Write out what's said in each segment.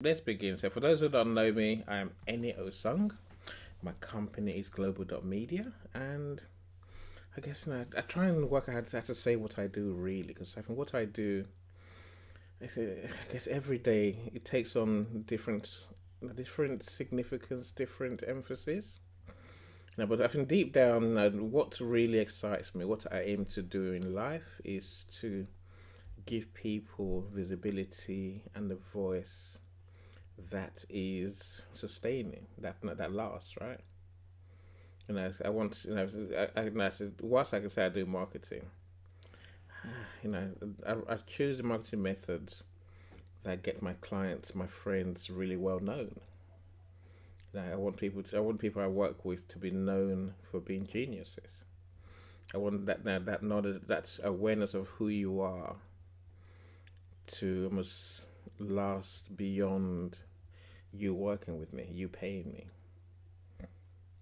let's begin. So, for those who don't know me, I am Eni Osung. My company is Global.Media, and I guess I try and work out how to say what I do really, because I think what I do, I guess every day it takes on different significance, different emphasis. No, but I think deep down, what really excites me, what I aim to do in life, is to give people visibility and a voice that is sustaining, that lasts, right? I want, I said, whilst I can say I do marketing, you know, I choose the marketing methods that get my clients, my friends, really well known. I want people I work with to be known for being geniuses. I want that knowledge, that awareness of who you are, to almost last beyond you working with me, you paying me.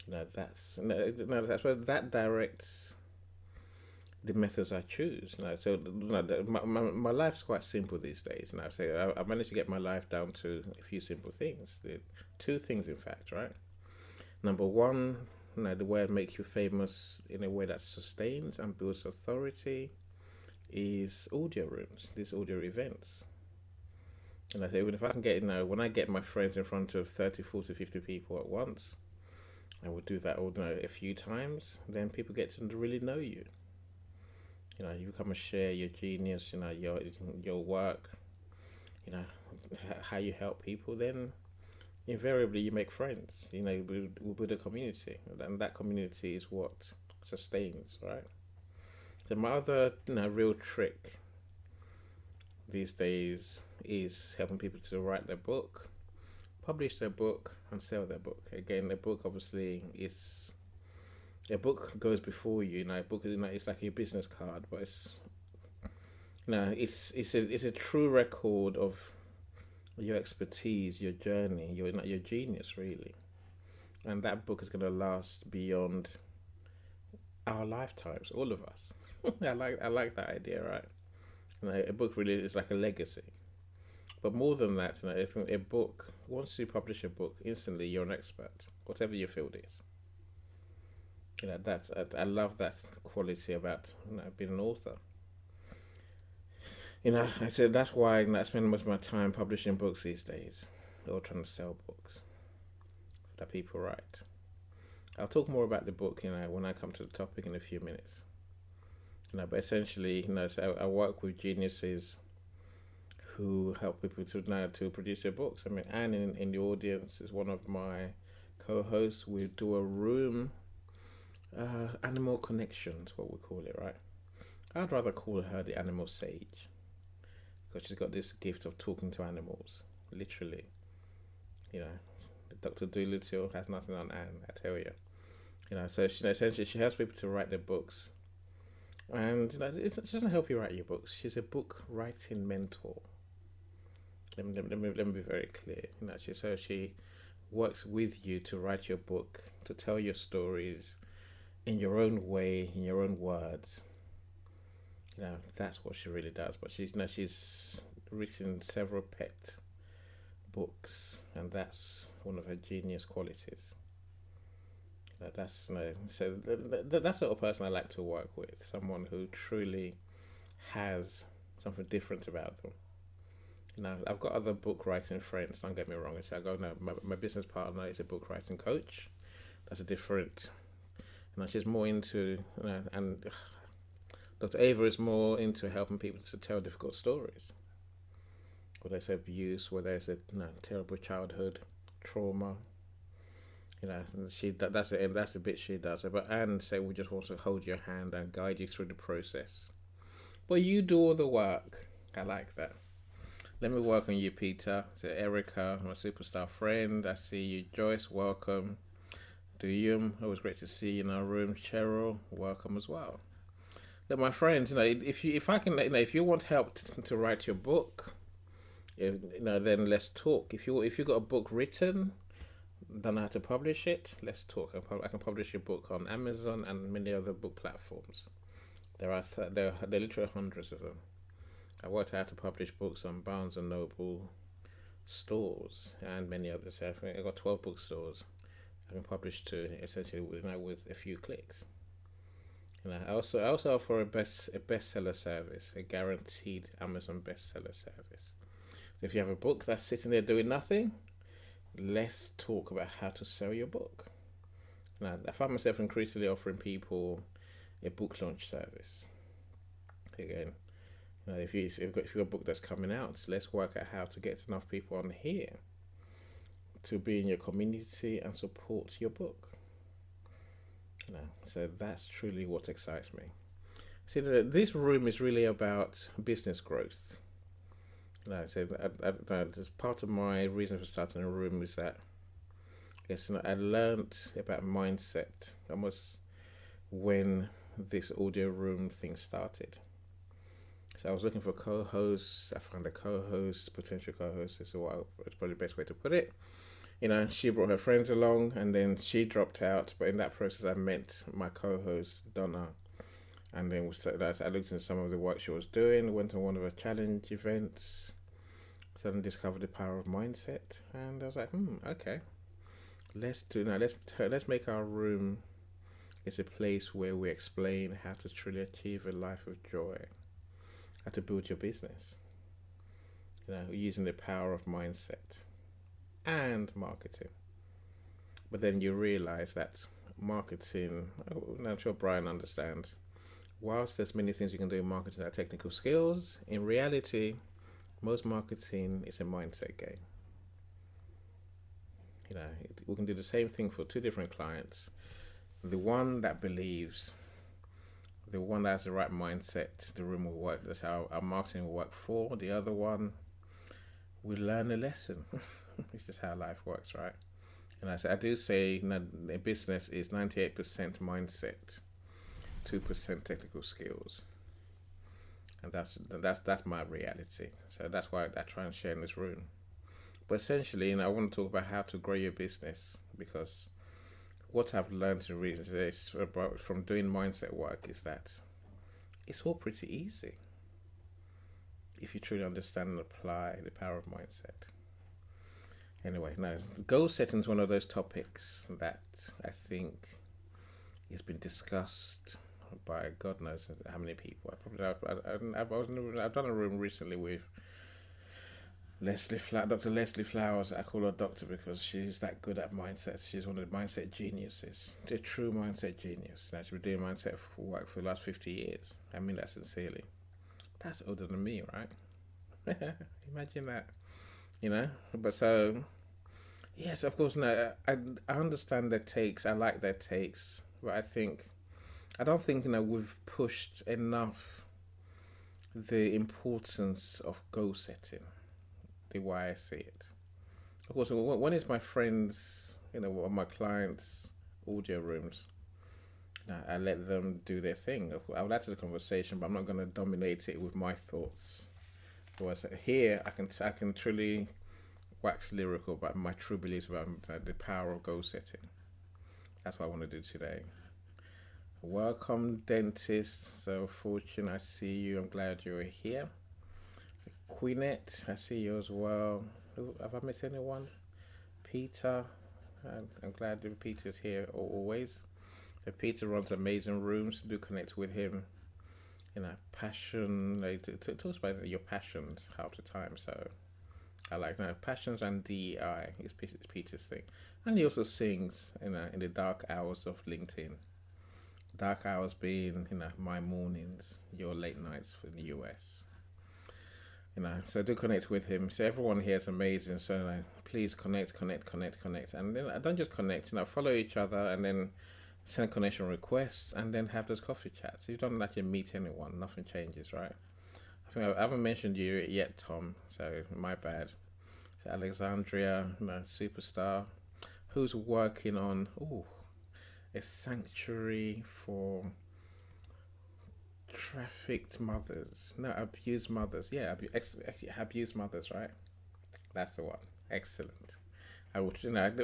That's where that directs the methods I choose. My life's quite simple these days. I managed to get my life down to a few simple things. Two things, in fact, right? Number one, the way I make you famous in a way that sustains and builds authority is audio rooms, these audio events. And I say, even if I can get, when I get my friends in front of 30, 40, 50 people at once, I will do that a few times, then people get to really know you. You become a share your genius, your work, you know, how you help people, then invariably you make friends. We build a community, and that community is what sustains, right? So my other, real trick these days is helping people to write their book, publish their book, and sell their book. Again, the book obviously is a book goes before you. A book is it's like a business card, but it's a true record of your expertise, your journey, your genius really, and that book is going to last beyond our lifetimes, all of us. I like that idea, right? A book really is like a legacy. But more than that, I think a book, once you publish a book, instantly you're an expert, whatever your field is. I love that quality about being an author. I said that's why I spend most of my time publishing books these days, or trying to sell books that people write. I'll talk more about the book, when I come to the topic in a few minutes. But essentially, so I work with geniuses who help people to produce their books. I mean, Anne in the audience is one of my co-hosts. We do a room, animal connections, what we call it, right? I'd rather call her the animal sage, because she's got this gift of talking to animals, literally. You know, Dr. Doolittle has nothing on Anne, I tell you. So essentially she helps people to write their books, and she doesn't help you write your books. She's a book writing mentor. Let me be very clear. She works with you to write your book, to tell your stories in your own way, in your own words. That's what she really does. But she's written several pet books, and that's one of her genius qualities. That's the sort of person I like to work with. Someone who truly has something different about them. I've got other book writing friends. Don't get me wrong. I go no. My business partner is a book writing coach. That's a different. She's more into and Dr. Ava is more into helping people to tell difficult stories. Whether it's abuse, whether it's a terrible childhood trauma. That's the bit she does. But Anne say we just want to hold your hand and guide you through the process. But you do all the work. I like that. Let me work on you, Peter. So Erica, my superstar friend. I see you, Joyce. Welcome. Duyum, always great to see you in our room. Cheryl, welcome as well. Look, my friends, if you want help to write your book, then let's talk. If you got a book written, don't know how to publish it, let's talk. I can publish your book on Amazon and many other book platforms. There are literally hundreds of them. I worked out how to publish books on Barnes and Noble, stores and many others. I think I got 12 bookstores. I can publish to essentially with a few clicks. I also offer a bestseller service, a guaranteed Amazon bestseller service. If you have a book that's sitting there doing nothing, let's talk about how to sell your book. Now, I find myself increasingly offering people a book launch service. Again, if you've got a book that's coming out, let's work out how to get enough people on here to be in your community and support your book. So that's truly what excites me. See, this room is really about business growth. So part of my reason for starting a room is that I learned about mindset almost when this audio room thing started. So I was looking for co-hosts. I found a co-host, potential co-host is probably the best way to put it. She brought her friends along, and then she dropped out. But in that process, I met my co-host Donna, and then I looked into some of the work she was doing. Went to one of her challenge events. Suddenly discovered the power of mindset, and I was like, okay, let's make our room is a place where we explain how to truly achieve a life of joy, how to build your business, using the power of mindset and marketing. But then you realize that marketing, I'm sure Brian understands, whilst there's many things you can do in marketing that are technical skills, in reality, most marketing is a mindset game. We can do the same thing for two different clients. The one that believes, the one that has the right mindset, the room will work. That's how our marketing will work for. The other one, we learn a lesson. It's just how life works, right? And I do say a business is 98% mindset, 2% technical skills, and that's my reality. So that's why I try and share in this room. But essentially, I want to talk about how to grow your business, because what I've learned in recent days from doing mindset work is that it's all pretty easy if you truly understand and apply the power of mindset. Anyway, now goal setting is one of those topics that I think has been discussed by God knows how many people. I've done a room recently with Dr. Leslie Flowers. I call her doctor because she's that good at mindset. She's one of the mindset geniuses, the true mindset genius. Now, she's been doing mindset work for the last 50 years. I mean that sincerely. That's older than me, right? Imagine that, But so, yes, of course, no, I understand their takes. I like their takes, but I don't think we've pushed enough the importance of goal setting, the way I see it. Of course, when it's my friends, or my clients' audio rooms, I let them do their thing. I would add to the conversation, but I'm not going to dominate it with my thoughts. Whereas here, I can truly wax lyrical about my true beliefs about the power of goal setting. That's what I want to do today. Welcome, dentist. So, Fortune, I see you. I'm glad you're here. Queenette, I see you as well. Have I missed anyone? Peter, I'm glad that Peter's here always. So Peter runs amazing rooms. Do connect with him. Passion. Talks about your passions half the time. So I like passions and DEI is Peter's thing, and he also sings in the dark hours of LinkedIn. Dark hours being my mornings, your late nights for the US. So do connect with him. So everyone here is amazing. So please connect, and then don't just connect. Follow each other, and then send connection requests, and then have those coffee chats. If you don't actually meet anyone, nothing changes, right? I think I haven't mentioned you yet, Tom. So my bad. So Alexandria, superstar, who's working on a sanctuary for trafficked mothers. No, abused mothers. Yeah, abused mothers, right? That's the one. Excellent. I would,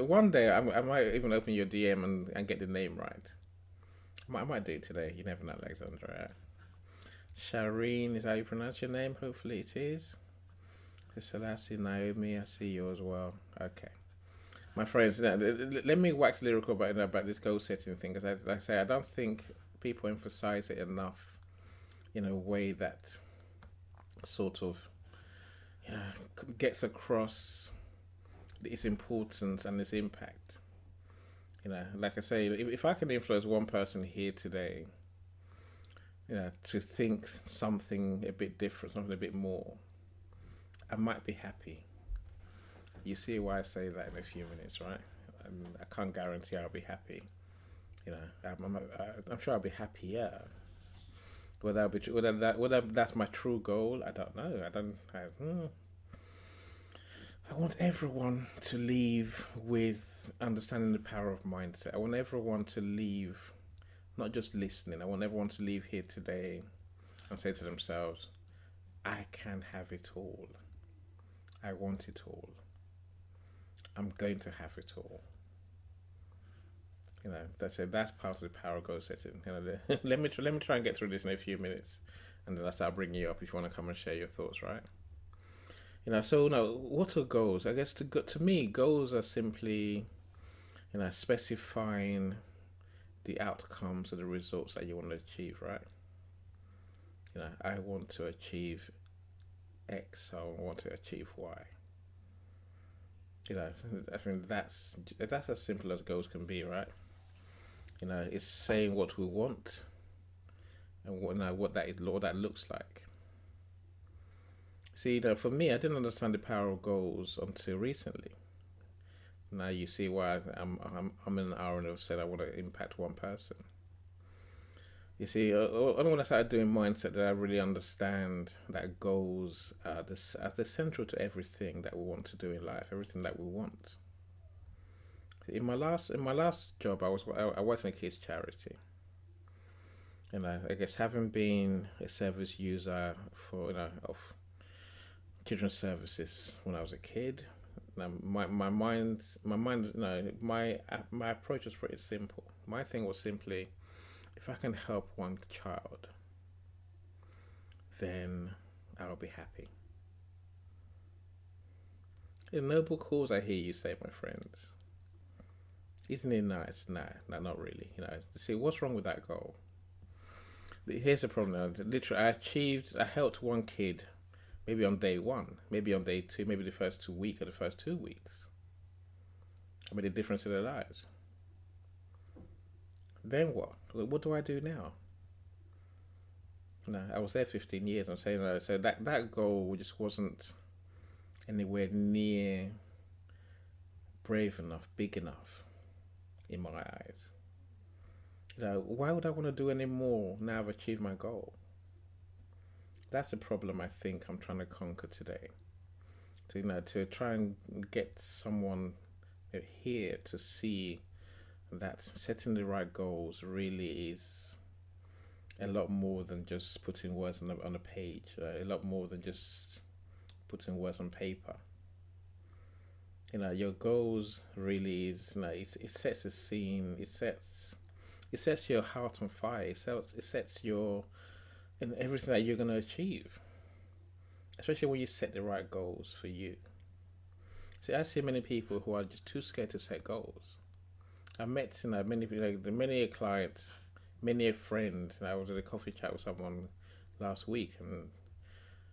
one day I might even open your DM and get the name right. I might do it today. You never know, Alexandra. Shireen is how you pronounce your name. Hopefully it is. Selassie, Naomi, I see you as well. Okay. My friends, let me wax lyrical about this goal setting thing, because like I say, I don't think people emphasize it enough in a way that sort of, you know, gets across its importance and its impact. Like I say, if I can influence one person here today, to think something a bit different, something a bit more, I might be happy. You see why I say that in a few minutes, right? And I can't guarantee I'll be happy. I'm sure I'll be happier. Whether that's my true goal, I don't know. I want everyone to leave with understanding the power of mindset. I want everyone to leave not just listening. I want everyone to leave here today and say to themselves, I can have it all. I want it all. I'm going to have it all. That's it. That's part of the power of goal setting. Let me try and get through this in a few minutes, and then I'll bring you up if you want to come and share your thoughts, right? So now, what are goals? I guess to me, goals are simply, specifying the outcomes or the results that you want to achieve, right? I want to achieve X. I want to achieve Y. I think that's as simple as goals can be, right? It's saying what we want and what that looks like. See, for me, I didn't understand the power of goals until recently. Now you see why I'm in an hour and I've said I want to impact one person. You see, only when I started doing mindset did I really understand that goals are the central to everything that we want to do in life, everything that we want. In my last job, I worked in a kids charity, and I guess having been a service user for of children's services when I was a kid, my approach was pretty simple. My thing was simply, if I can help one child, then I'll be happy. A noble cause, I hear you say, my friends. Isn't it nice? Nah, not really. See, what's wrong with that goal? Here's the problem. Literally, I helped one kid, maybe on day one, maybe on day two, maybe the first 2 weeks or the first 2 weeks. I made a difference in their lives. Then what? What do I do now? I was there 15 years. I'm saying so that goal just wasn't anywhere near brave enough, big enough in my eyes. Why would I want to do any more now I've achieved my goal? That's a problem I think I'm trying to conquer today. To try and get someone here to see that setting the right goals really is a lot more than just putting words on a page. A lot more than just putting words on paper. Your goals really is. It sets a scene. It sets your heart on fire. It sets your and everything that you're going to achieve. Especially when you set the right goals for you. See, I see many people who are just too scared to set goals. I met many a client, many a friend. I was at a coffee chat with someone last week, and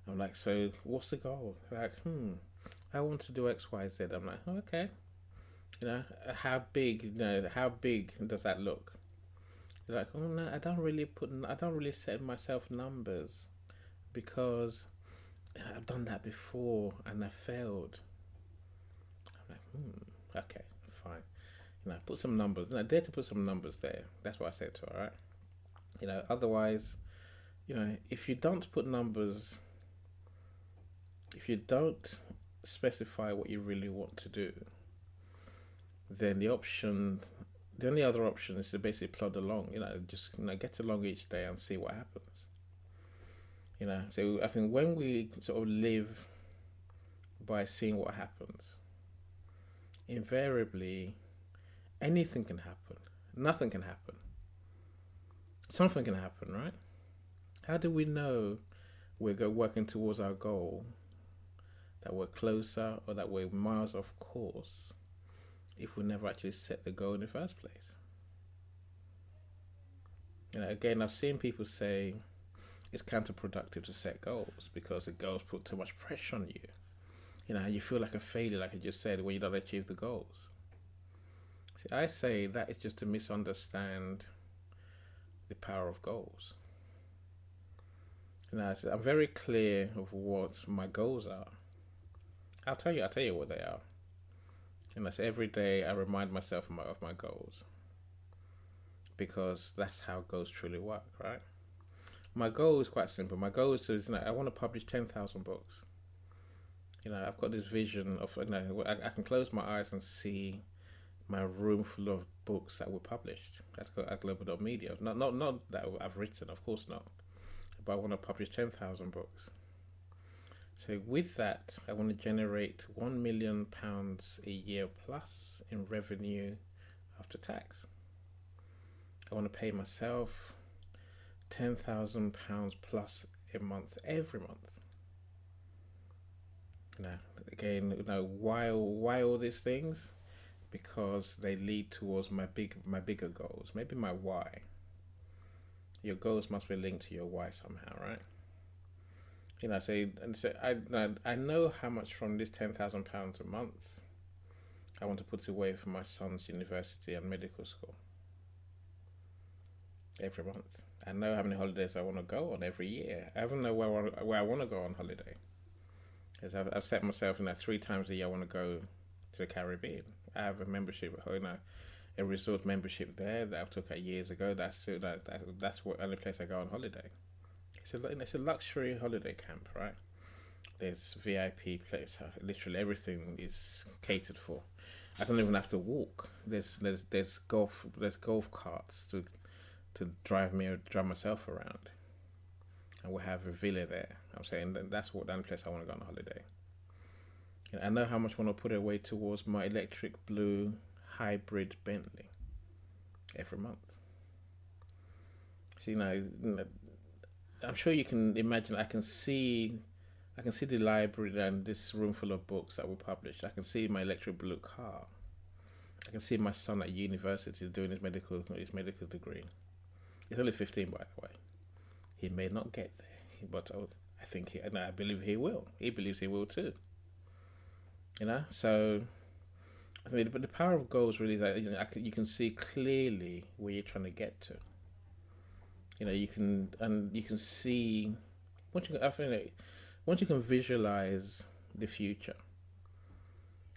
I'm like, so what's the goal? They're like, I want to do X, Y, Z. I'm like, oh, okay. How big? How big does that look? They're like, oh no, I don't really set myself numbers because I've done that before and I failed. I'm like, okay, fine. Put some numbers. Dare to put some numbers there. That's what I said to her, right? Otherwise, if you don't put numbers, if you don't specify what you really want to do, then the only other option is to basically plod along. Just get along each day and see what happens. So I think when we sort of live by seeing what happens, invariably anything can happen. Nothing can happen. Something can happen, right? How do we know we're working towards our goal that we're closer or that we're miles off course if we never actually set the goal in the first place. Again, I've seen people say it's counterproductive to set goals because the goals put too much pressure on you. You feel like a failure, like I just said, when you don't achieve the goals. See, I say that is just to misunderstand the power of goals. I'm very clear of what my goals are. I'll tell you what they are. So every day I remind myself of my goals, because that's how goals truly work, right? My goal is quite simple. My goal is to, I want to publish 10,000 books. I've got this vision of, I can close my eyes and see my room full of books that were published at Global.Media. Not that I've written, of course not, but I want to publish 10,000 books. So with that, I want to generate £1 million a year plus in revenue after tax. I want to pay myself £10,000 plus a month every month. Again, why all these things? Because they lead towards my bigger goals. Maybe my why. Your goals must be linked to your why somehow, right? So I know how much from this £10,000 a month I want to put away for my son's university and medical school every month. I know how many holidays I want to go on every year. I even know where I want to go on holiday. Because I've set myself 3 times a year I want to go to the Caribbean. I have a membership, a resort membership there that I took years ago. That's what only place I go on holiday. It's a luxury holiday camp, right? There's VIP place. Literally everything is catered for. I don't even have to walk. There's golf carts to drive myself around, and we'll have a villa there. I'm saying that's the only place I want to go on holiday. I know how much I want to put away towards my electric blue hybrid Bentley every month. So I'm sure you can imagine. I can see the library and this room full of books that were published. I can see my electric blue car. I can see my son at university doing his medical degree. He's only 15, by the way. He may not get there, but I believe he will. He believes he will too. So but the power of goals really is that you can see clearly where you're trying to get to. You can see once you can visualize the future,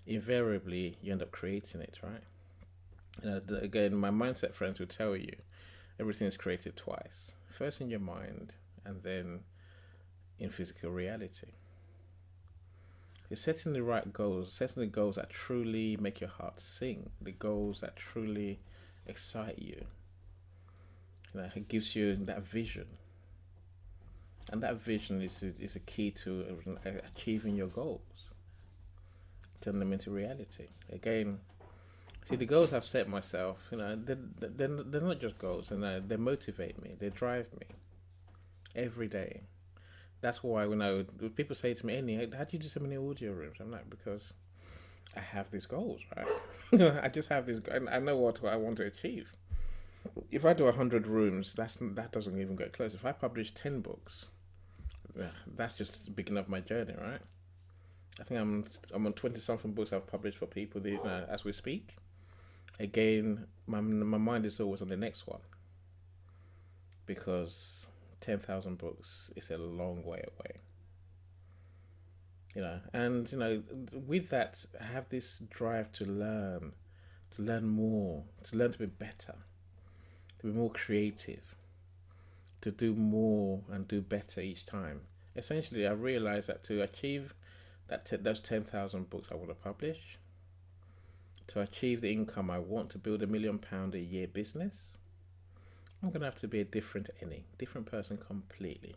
invariably you end up creating it, right? Again, my mindset friends will tell you everything is created twice. First in your mind, and then in physical reality. You're setting the right goals, setting the goals that truly make your heart sing, the goals that truly excite you. It gives you that vision. And that vision is a key to achieving your goals, turning them into reality. Again, see, the goals I've set myself, they're not just goals, and they motivate me, they drive me every day. That's why when people say to me, Annie, how do you do so many audio rooms? I'm like, because I have these goals, right? I just have this, and I know what I want to achieve. If I do 100 rooms, that doesn't even get close. If I publish 10 books, that's just the beginning of my journey, right? I think I'm on 20-something books I've published for people as we speak. Again, my mind is always on the next one, because 10,000 books is a long way away. And with that, I have this drive to learn more, to learn to be better, to be more creative, to do more and do better each time. Essentially, I realized that to achieve those 10,000 books I want to publish, to achieve the income I want, to build £1 million a year business, I'm going to have to be a different person completely.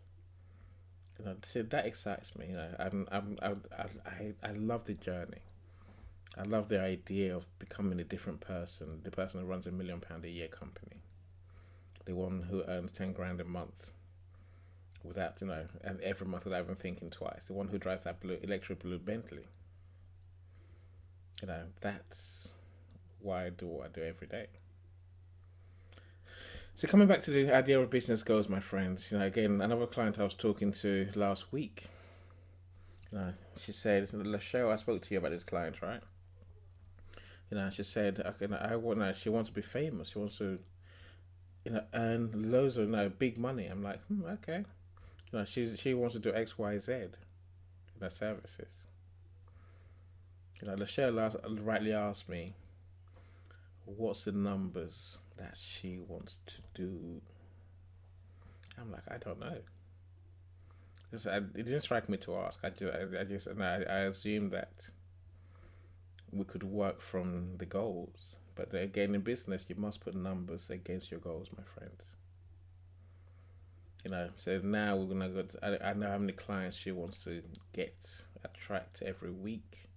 So that excites me. I love the journey. I love the idea of becoming a different person, the person who runs £1 million a year company, the one who earns 10 grand a month, without, and every month without even thinking twice. The one who drives that electric blue Bentley, that's why I do what I do every day. So coming back to the idea of business goals, my friends, again, another client I was talking to last week, she said, Lachelle, I spoke to you about this client, right? She said, okay, she wants to be famous. She wants to, earn loads of, big money. I'm like, okay. She wants to do X, Y, Z in her services. Lachelle rightly asked me, what's the numbers that she wants to do? I'm like, I don't know. It didn't strike me to ask. I assumed that we could work from the goals. But again, in business, you must put numbers against your goals, my friends. So now we're gonna go. I know how many clients she wants to attract every week,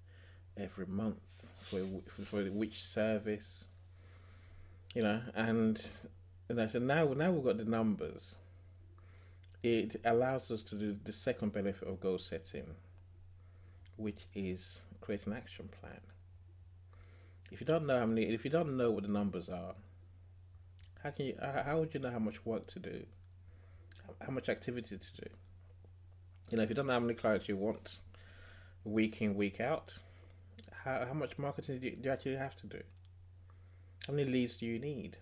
every month, for which service. And so now we've got the numbers. It allows us to do the second benefit of goal setting, which is create an action plan. If you don't know what the numbers are, how would you know how much work to do, how much activity to do? If you don't know how many clients you want week in, week out, how much marketing do you actually have to do? How many leads do you need?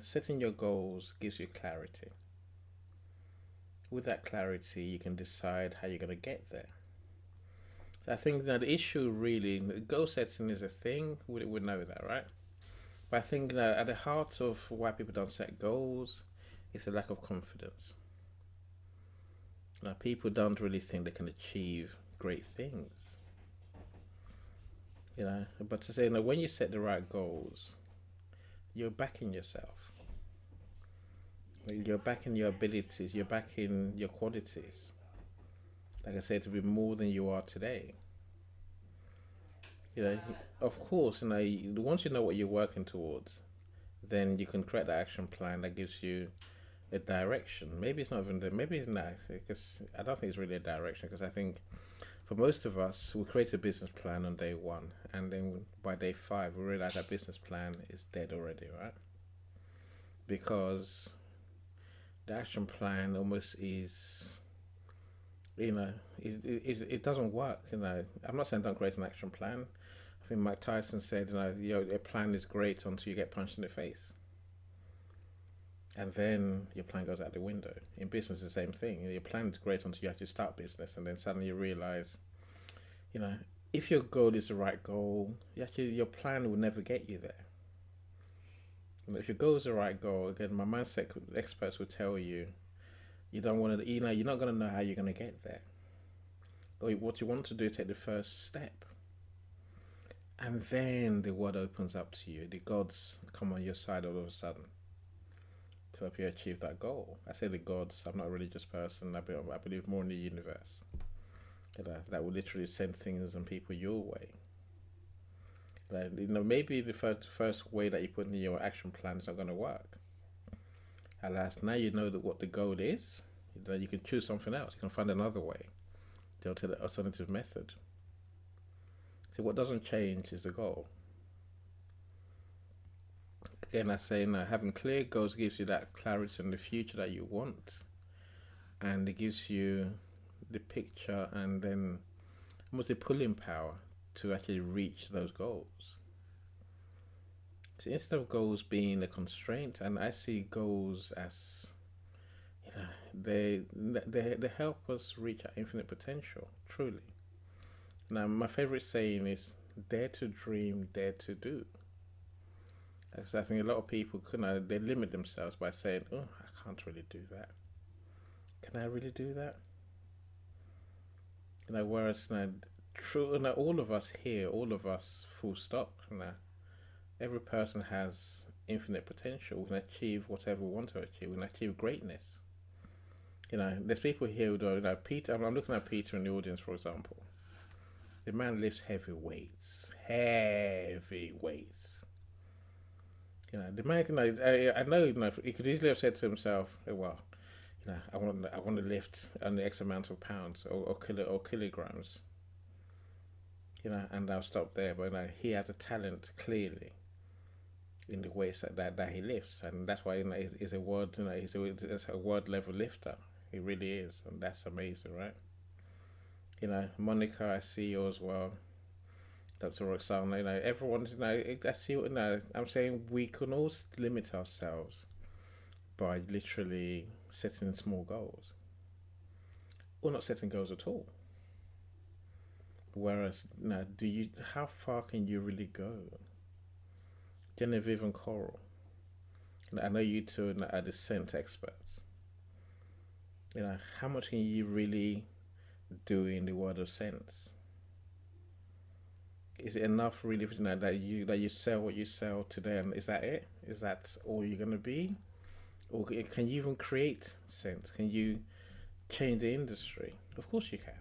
Setting your goals gives you clarity. With that clarity, you can decide how you're going to get there. So I think that the issue really, goal setting is a thing. We know that, right? But I think that at the heart of why people don't set goals is a lack of confidence. People don't really think they can achieve great things. But to say, when you set the right goals, you're backing yourself. You're backing your abilities. You're backing your qualities. Like I said, to be more than you are today. Of course, once you know what you're working towards, then you can create the action plan that gives you a direction. Maybe it's not even maybe it's nice because I don't think it's really a direction, because I think for most of us we create a business plan on day one, and then by day five we realize that business plan is dead already, right? Because the action plan almost is, it doesn't work. I'm not saying don't create an action plan. I think Mike Tyson said, a plan is great until you get punched in the face, and then your plan goes out the window. In business, the same thing. Your plan is great until you actually start business, and then suddenly you realize, if your goal is the right goal, your plan will never get you there. If your goal is the right goal, again, my mindset experts will tell you, you don't want to, you're not going to know how you're going to get there. Or what you want to do is take the first step. And then the world opens up to you. The gods come on your side all of a sudden to help you achieve that goal. I say the gods, I'm not a religious person. I believe more in the universe. That will literally send things and people your way. Maybe the first way that you put in your action plan is not going to work. At last, now you know what the goal is. Then you can choose something else. You can find another way, the alternative method. So what doesn't change is the goal. Again, I say having clear goals gives you that clarity in the future that you want, and it gives you the picture and then almost the pulling power to actually reach those goals. So instead of goals being a constraint, and I see goals as, they help us reach our infinite potential. Truly. Now, my favorite saying is, "Dare to dream, dare to do." So I think a lot of people they limit themselves by saying, "Oh, I can't really do that. Can I really do that?" Whereas true, all of us here, all of us, full stop. Every person has infinite potential. We can achieve whatever we want to achieve. We can achieve greatness. There's people here who do. Peter. I'm looking at Peter in the audience, for example. The man lifts heavy weights. Heavy weights. The man. I know. He could easily have said to himself, "Well, I want to lift only X amount of pounds or kilograms. And I'll stop there. But he has a talent clearly in the ways that he lifts, and that's why he's a world he's a world level lifter. He really is, and that's amazing, right? Monica, I see you as well. Dr. Roxanne, everyone, I see. I'm saying we can all limit ourselves by literally setting small goals, or not setting goals at all. Whereas, do you? How far can you really go? Genevieve and Coral, I know you two are the scent experts. How much can you really do in the world of scents? Is it enough really that you sell what you sell today, and is that it? Is that all you're gonna be, or can you even create scents? Can you change the industry? Of course you can.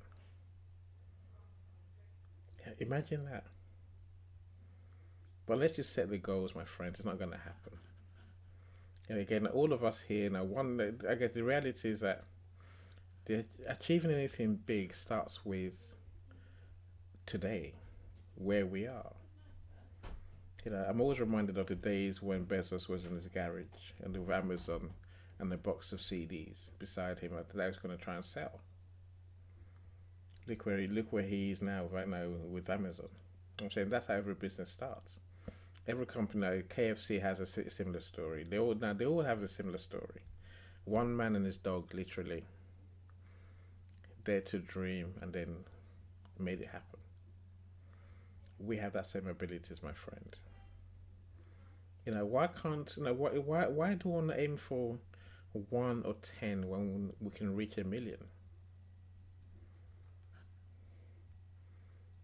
Yeah, imagine that. But let's just set the goals, my friends. It's not going to happen. And again, all of us here now. I guess the reality is that achieving anything big starts with today, where we are. I'm always reminded of the days when Bezos was in his garage and with Amazon and a box of CDs beside him that he was going to try and sell. Look where he is now, right now with Amazon. I'm saying that's how every business starts. Every company, KFC has a similar story. They all have a similar story. One man and his dog, literally, dared to dream and then made it happen. We have that same abilities, my friend. Why can't why do we want to aim for 1 or 10 when we can reach 1 million?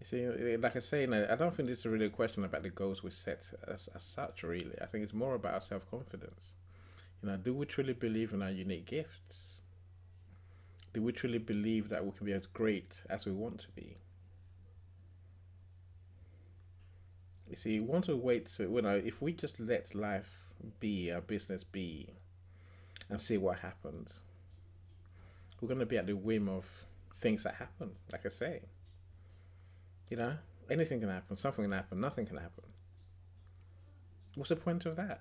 You see, like I say, I don't think this is really a question about the goals we set as such. Really, I think it's more about our self confidence. Do we truly believe in our unique gifts? Do we truly believe that we can be as great as we want to be? You see, once we wait to, if we just let life be, our business be, and see what happens, we're going to be at the whim of things that happen. Like I say, you know, anything can happen, something can happen, nothing can happen. What's the point of that?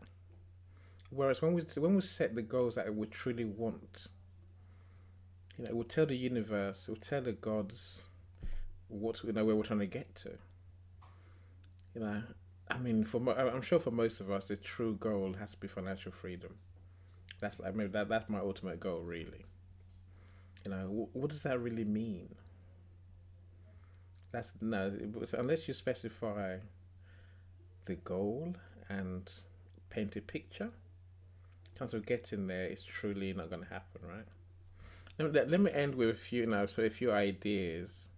Whereas when we set the goals that we truly want, it will tell the universe, it will tell the gods what where we're trying to get to. You know, I mean, I'm sure for most of us, the true goal has to be financial freedom. That's my ultimate goal, really. What does that really mean? That's no, unless you specify the goal and paint a picture. Chance of getting there is truly not going to happen, right? Let me end with a few now, so a few ideas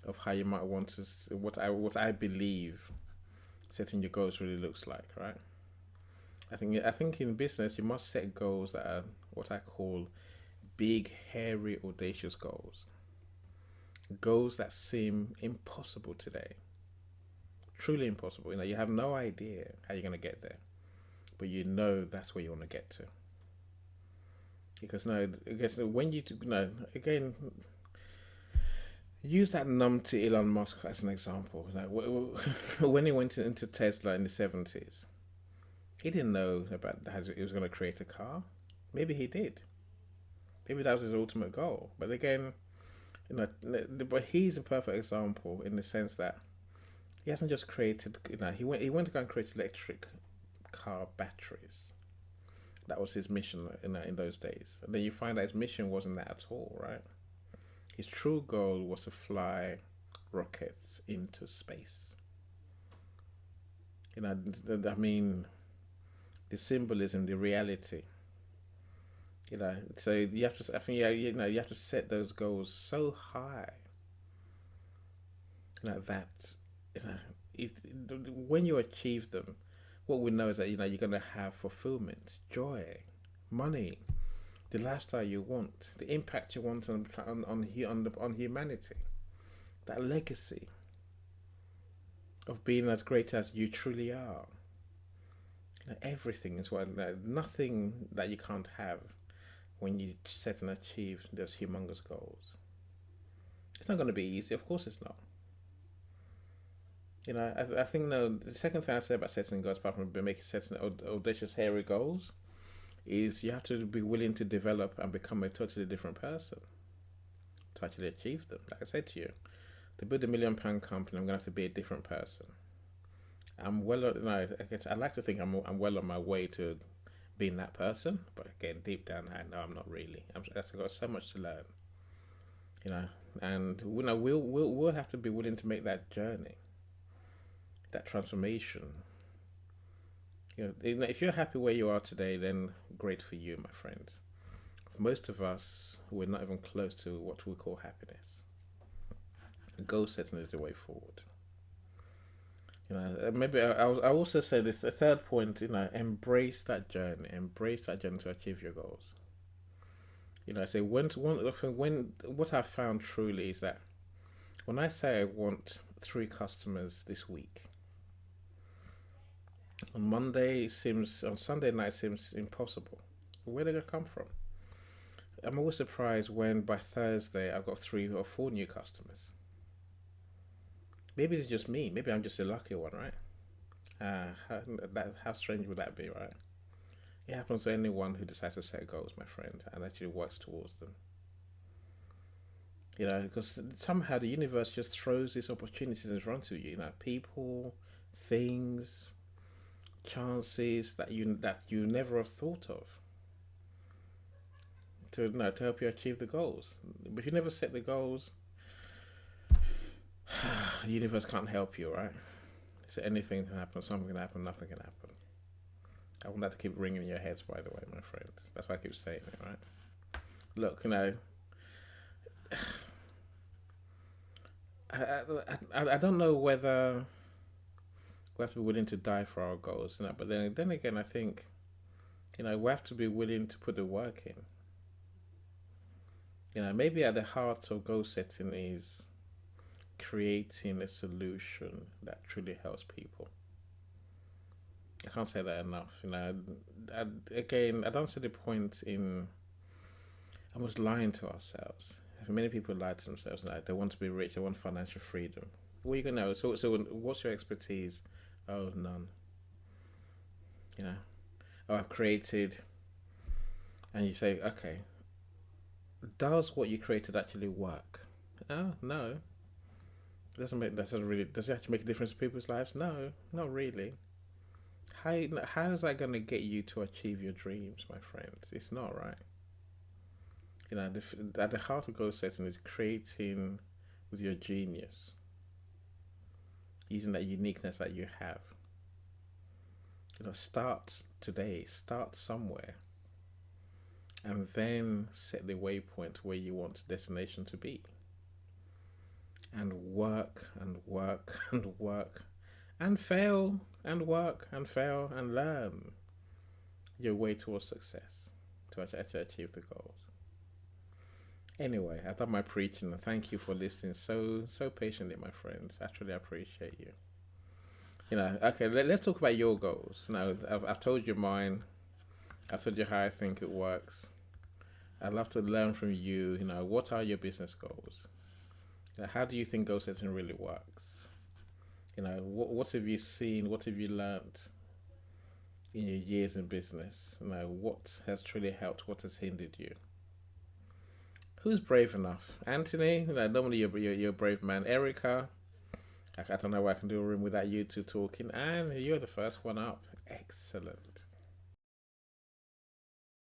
of how you might want to what I believe setting your goals really looks like, right? I think in business you must set goals that are what I call big, hairy, audacious goals. Goals that seem impossible today, truly impossible. You have no idea how you're going to get there, but that's where you want to get to. Because no, I guess when you no again use that numpty Elon Musk as an example. When he went into Tesla in the 70s, he didn't know about how he was going to create a car. Maybe he did. Maybe that was his ultimate goal. But again, but he's a perfect example in the sense that he hasn't just created. He went to go and create electric car batteries. That was his mission in those days. And then you find that his mission wasn't that at all, right? His true goal was to fly rockets into space. I mean, the symbolism, the reality. So you have to. I think you have to set those goals so high. That you know, it, when you achieve them, what we know is that you're going to have fulfillment, joy, money, the lifestyle you want, the impact you want on humanity, that legacy of being as great as you truly are. Everything is nothing that you can't have when you set and achieve those humongous goals. It's not going to be easy. Of course, it's not. I think the second thing I say about setting goals, apart from making setting audacious, hairy goals, is you have to be willing to develop and become a totally different person to actually achieve them. Like I said to you, to build £1 million company, I'm going to have to be a different person. I'm well, I like to think I'm well on my way to being that person, but again, deep down, I know I'm not really. I've got so much to learn, you know, and we'll have to be willing to make that journey, that transformation. If you're happy where you are today, then great for you, my friends. Most of us, we're not even close to what we call happiness. Goal setting is the way forward. Maybe I also say this. The third point, embrace that journey. Embrace that journey to achieve your goals. I say when what I've found truly is that when I say I want 3 customers this week, on Sunday night it seems impossible. Where are they gonna come from? I'm always surprised when by Thursday I've got 3 or 4 new customers. Maybe it's just me. Maybe I'm just a lucky one, right? How strange would that be, right? It happens to anyone who decides to set goals, my friend, and actually works towards them. Because somehow the universe just throws these opportunities in front of you. People, things, chances that you never have thought of to help you achieve the goals. But if you never set the goals, the universe can't help you, right? So anything can happen, something can happen, nothing can happen. I want that to keep ringing in your heads, by the way, my friend. That's why I keep saying it, right? Look, I don't know whether we have to be willing to die for our goals, but then again, I think, we have to be willing to put the work in. Maybe at the heart of goal setting is creating a solution that truly helps people. I can't say that enough. I don't see the point in almost lying to ourselves. Many people lie to themselves. They want to be rich. They want financial freedom. What are you gonna know? So what's your expertise? Oh, none. Oh, I've created, and you say, okay, does what you created actually work? Oh, no. Does it actually make a difference to people's lives? No, not really. How is that going to get you to achieve your dreams, my friend? It's not, right. At the heart of goal setting is creating with your genius, using that uniqueness that you have. Start today, start somewhere, and then set the waypoint where you want the destination to be. And work and work and work and fail and work and fail and learn your way towards success to actually achieve the goals. Anyway, I've done my preaching, and thank you for listening so patiently, my friends. I truly appreciate you. Okay, let's talk about your goals. Now, I've told you mine. I've told you how I think it works. I'd love to learn from you. What are your business goals? How do you think goal setting really works? What have you seen? What have you learned in your years in business? What has truly helped? What has hindered you? Who's brave enough? Anthony, normally you're a brave man. Erica, I don't know why I can do a room without you two talking. And you're the first one up. Excellent.